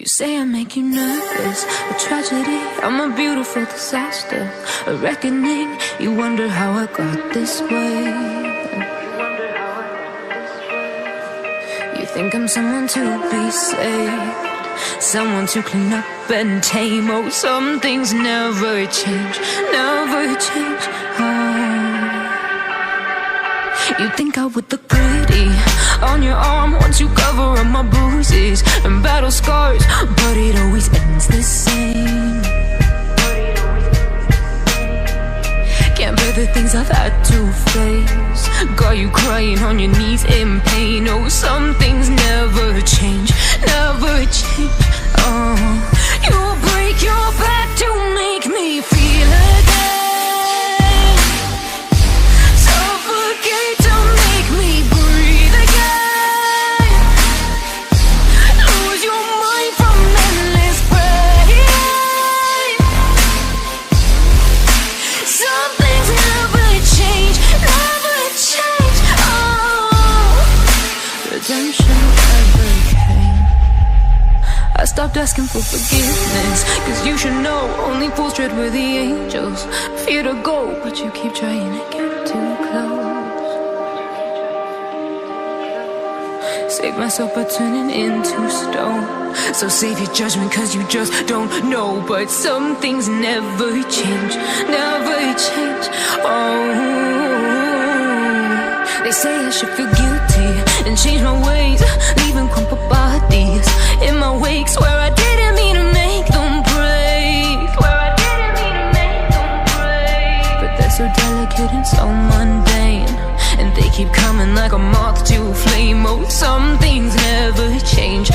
You say I make you nervous, a tragedy, I'm a beautiful disaster, a reckoning, you wonder how I got this way. You think I'm someone to be saved, someone to clean up and tame. Oh, some things never change, never change. Oh. You think I would look pretty on your arm once you cover up my bruises and battle scars, but it always ends the same. Can't bear the things I've had to face, got you crying on your knees in pain. Oh, some things never change, never change. Oh, you'll break your back to make me feel again, suffocate to make me breathe again, lose your mind from endless pain. Some things never change, never change. Oh, redemption never came. I stopped asking for forgiveness, cause you should know only fools tread with the angels. Fear to go, but you keep trying to get too close. Save myself by turning into stone, so save your judgment cause you just don't know. But some things never change, never change. Oh, they say I should feel guilty and change my ways, leaving crumpled bodies in my wake. Swear I didn't mean to make them break, swear I didn't mean to make them break. But they're so delicate and so mundane, and they keep coming like a moth to a flame. Oh, some things never change,